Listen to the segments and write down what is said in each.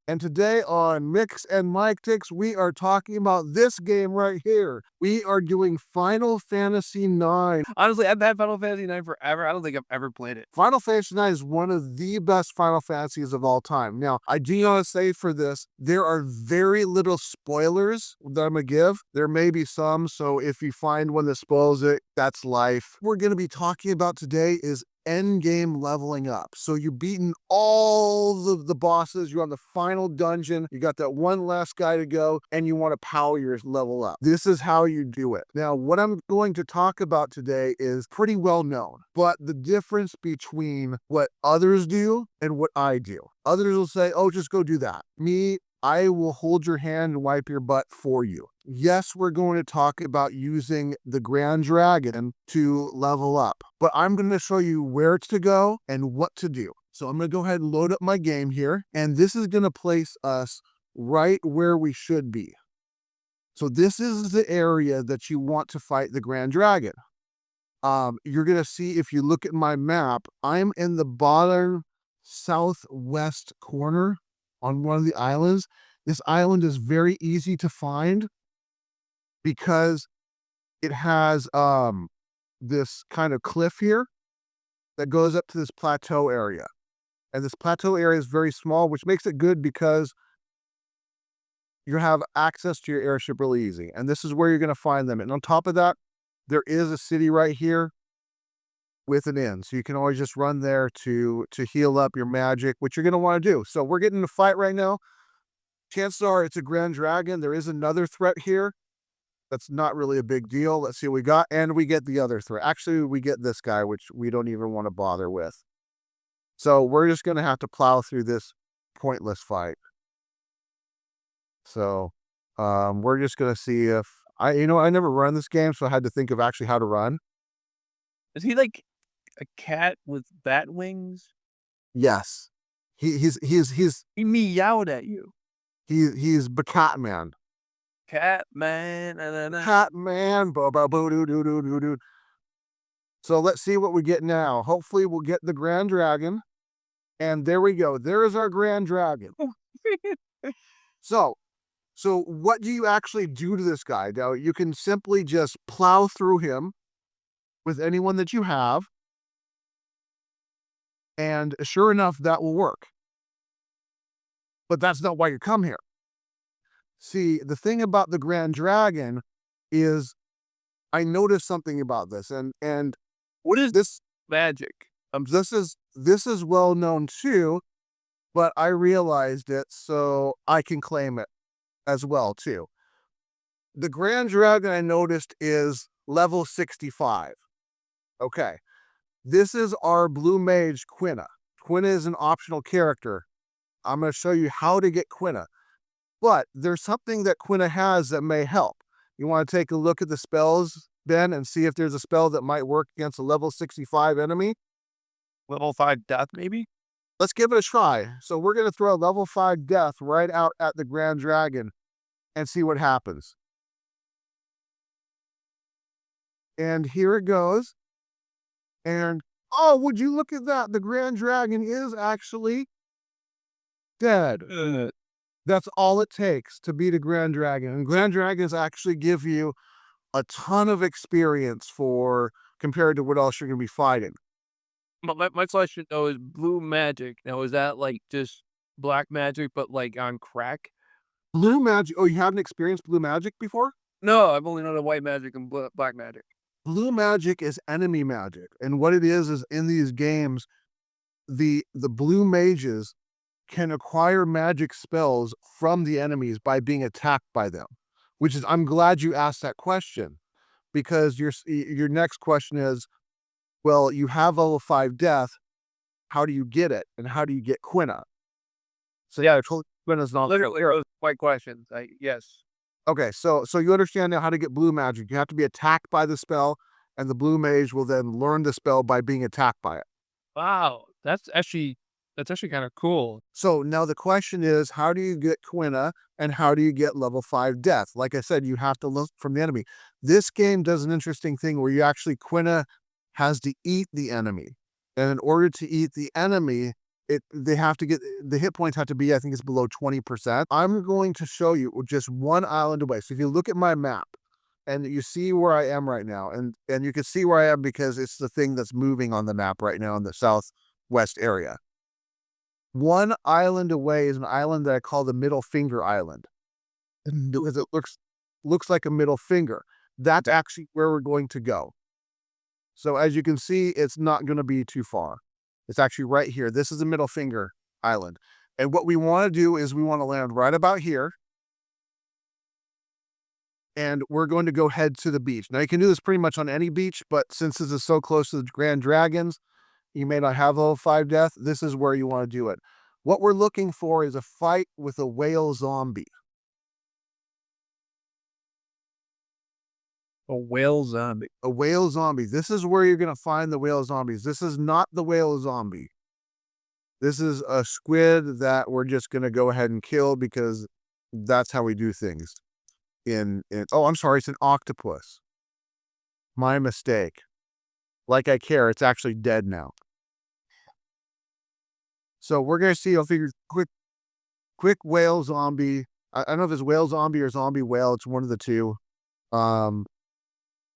And today on Mix and Miketix, we are talking about this game right here. We are doing Final Fantasy IX. Honestly, I've had Final Fantasy IX forever. I don't think I've ever played it. Final Fantasy IX is one of the best Final Fantasies of all time. Now, I do want to say for this, there are very little spoilers that I'm going to give. There may be some, so if you find one that spoils it, that's life. What we're going to be talking about today is endgame leveling up. So you've beaten all of the bosses, you're on the final dungeon, you got that one last guy to go, and you want to power your level up. This is how you do it. Now, what I'm going to talk about today is pretty well known, but the difference between what others do and what I do. Others will say, oh, just go do that. Me, I will hold your hand and wipe your butt for you. Yes, we're going to talk about using the Grand Dragon to level up, but I'm going to show you where to go and what to do. So I'm going to go ahead and load up my game here, and this is going to place us right where we should be. So this is the area that you want to fight the Grand Dragon. You're going to see, if you look at my map, I'm in the bottom southwest corner on one of the islands. This island is very easy to find because it has this kind of cliff here that goes up to this plateau area. And this plateau area is very small, which makes it good because you have access to your airship really easy. And this is where you're going to find them. And on top of that, there is a city right here with an inn. So you can always just run there to heal up your magic, which you're going to want to do. So we're getting in a fight right now. Chances are it's a Grand Dragon. There is another threat here. That's not really a big deal. Let's see what we got. And we get the other threat. Actually, we get this guy, which we don't even want to bother with. So we're just going to have to plow through this pointless fight. So we're just going to see if I never run this game, so I had to think of actually how to run. Is he like a cat with bat wings? Yes. He's He meowed at you. He's Catman. Catman. Catman. Bo-bo-boo-doo-doo-doo-doo. So let's see what we get now. Hopefully we'll get the Grand Dragon. And there we go. There is our Grand Dragon. So what do you actually do to this guy? Now, you can simply just plow through him with anyone that you have. And sure enough, that will work. But that's not why you come here. See, the thing about the Grand Dragon is I noticed something about this. And What is this magic? this is well known too, but I realized it, so I can claim it as well too. The Grand Dragon, I noticed, is level 65. Okay. This is our Blue Mage Quina. Quina is an optional character. I'm going to show you how to get Quina. But there's something that Quina has that may help. You want to take a look at the spells, Ben, and see if there's a spell that might work against a level 65 enemy? Level 5 death, maybe? Let's give it a try. So we're going to throw a level 5 death right out at the Grand Dragon and see what happens. And here it goes. And, oh, would you look at that? The Grand Dragon is actually dead. That's all it takes to beat a Grand Dragon. And Grand Dragons actually give you a ton of experience compared to what else you're going to be fighting. But my question though is blue magic. Now, is that like just black magic, but like on crack? Blue magic. Oh, you haven't experienced blue magic before? No, I've only known the white magic and black magic. Blue magic is enemy magic. And what it is in these games, the blue mages can acquire magic spells from the enemies by being attacked by them, which is, I'm glad you asked that question, because your next question is, well, you have level 5 death. How do you get it? And how do you get Quina? So yeah, Quina's not Literally, white questions. Yes. Okay, so you understand now how to get blue magic. You have to be attacked by the spell, and the blue mage will then learn the spell by being attacked by it. Wow, that's actually kind of cool. So now the question is, how do you get Quina, and how do you get level 5 death? Like I said, you have to look from the enemy. This game does an interesting thing where Quina has to eat the enemy. And in order to eat the enemy, they have to get the hit points have to be, I think it's below 20%. I'm going to show you just one island away. So if you look at my map and you see where I am right now, and you can see where I am because it's the thing that's moving on the map right now in the southwest area. One island away is an island that I call the Middle Finger Island because it looks like a middle finger. That's actually where we're going to go. So as you can see, it's not going to be too far. It's actually right here. This is the Middle Finger Island. And what we want to do is we want to land right about here. And we're going to go head to the beach. Now you can do this pretty much on any beach, but since this is so close to the Grand Dragons, you may not have level 5 death. This is where you want to do it. What we're looking for is a fight with a whale zombie. A whale zombie. A whale zombie. This is where you're going to find the whale zombies. This is not the whale zombie. This is a squid that we're just going to go ahead and kill because that's how we do things. Oh, I'm sorry, it's an octopus. My mistake. Like I care, it's actually dead now. So we're going to see, I'll figure quick whale zombie. I don't know if it's whale zombie or zombie whale. It's one of the two.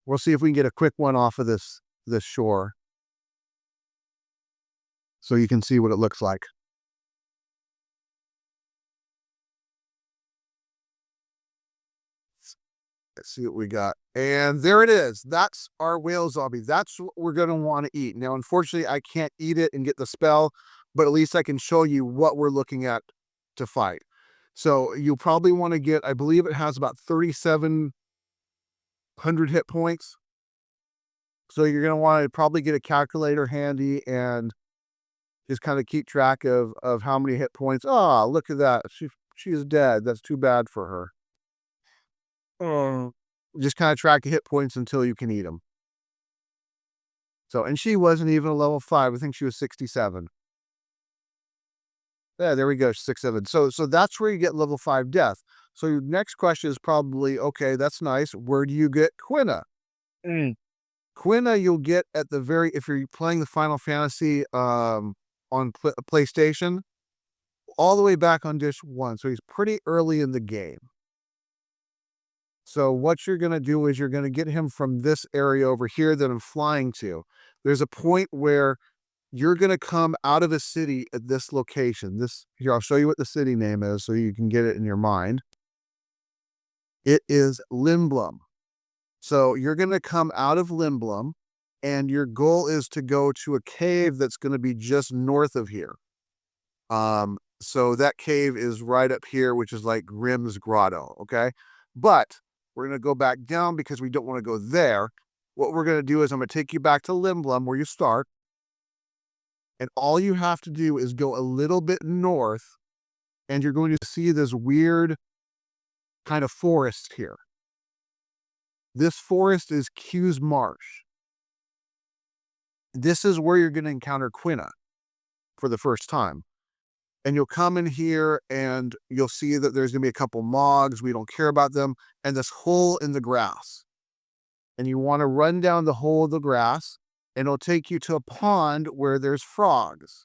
We'll see if we can get a quick one off of this shore. So you can see what it looks like. Let's see what we got. And there it is. That's our whale zombie. That's what we're going to want to eat. Now, unfortunately, I can't eat it and get the spell, but at least I can show you what we're looking at to fight. So you'll probably want to get, I believe it has about 3,700 hit points. So you're going to want to probably get a calculator handy and just kind of keep track of how many hit points. Oh, look at that. She is dead. That's too bad for her. Just kind of track the hit points until you can eat them. So, and she wasn't even a level 5. I think she was 67. Yeah, there we go, 67. So that's where you get level 5 death. So your next question is probably, okay, that's nice. Where do you get Quina? Quina you'll get at the very, if you're playing the Final Fantasy on PlayStation, all the way back on Dish 1. So he's pretty early in the game. So what you're going to do is you're going to get him from this area over here that I'm flying to. There's a point where you're going to come out of a city at this location. Here, I'll show you what the city name is so you can get it in your mind. It is Limblum. So you're going to come out of Limblum, and your goal is to go to a cave that's going to be just north of here. So that cave is right up here, which is like Grimm's Grotto, okay? But we're going to go back down because we don't want to go there. What we're going to do is I'm going to take you back to Limblum where you start. And all you have to do is go a little bit north, and you're going to see this weird kind of forest here. This forest is Q's Marsh. This is where you're going to encounter Quina for the first time. And you'll come in here and you'll see that there's going to be a couple mogs. We don't care about them. And this hole in the grass. And you want to run down the hole of the grass, and it'll take you to a pond where there's frogs.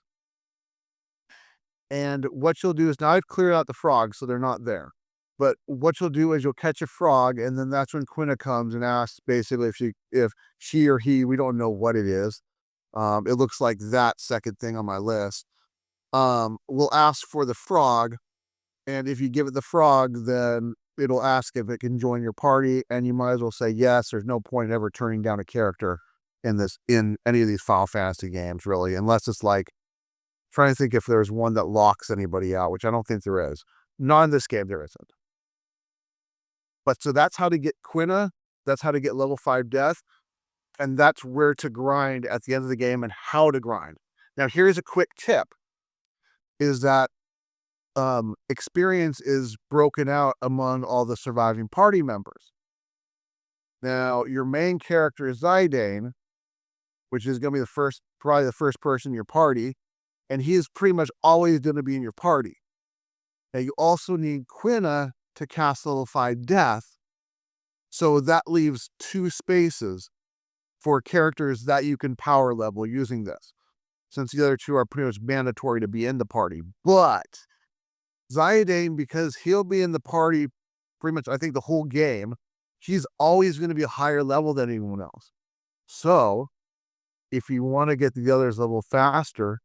And what you'll do is, now I've cleared out the frogs, so they're not there. But what you'll do is you'll catch a frog, and then that's when Quina comes and asks basically if she or he, we don't know what it is. It looks like that second thing on my list. Will ask for the frog, and if you give it the frog, then it'll ask if it can join your party, and you might as well say yes. There's no point in ever turning down a character in any of these Final Fantasy games, really, unless it's like, trying to think if there's one that locks anybody out, which I don't think there is. Not in this game, there isn't. But so that's how to get Quina. That's how to get level 5 death. And that's where to grind at the end of the game and how to grind. Now, here's a quick tip, is that experience is broken out among all the surviving party members. Now, your main character is Zidane, which is going to be probably the first person in your party, and he is pretty much always going to be in your party. Now, you also need Quina to cast level 5 death, so that leaves 2 spaces for characters that you can power level using this. since the other two are pretty much mandatory to be in the party. But Ziadane, because he'll be in the party pretty much, I think, the whole game, he's always going to be a higher level than anyone else. So, if you want to get the others level faster,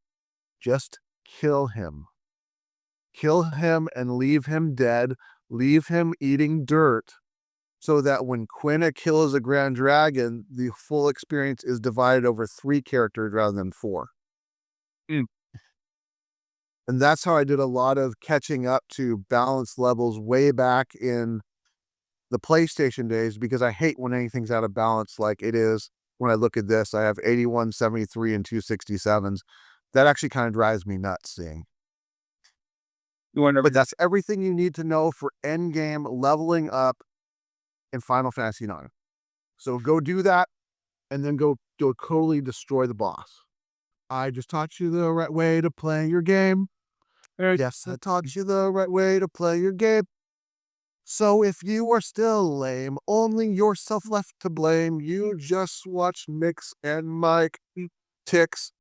just kill him. Kill him and leave him dead. Leave him eating dirt, so that when Quina kills a Grand Dragon, the full experience is divided over 3 characters rather than 4. Mm. And that's how I did a lot of catching up to balance levels way back in the PlayStation days, because I hate when anything's out of balance like it is when I look at this. I have 81, 73, and 267s. That actually kind of drives me nuts seeing. But that's everything you need to know for endgame leveling up in Final Fantasy IX. So go do that, and then go totally destroy the boss. I just taught you the right way to play your game. Yes, I taught you the right way to play your game. So if you are still lame, only yourself left to blame. You just watched Mix and Mike Ticks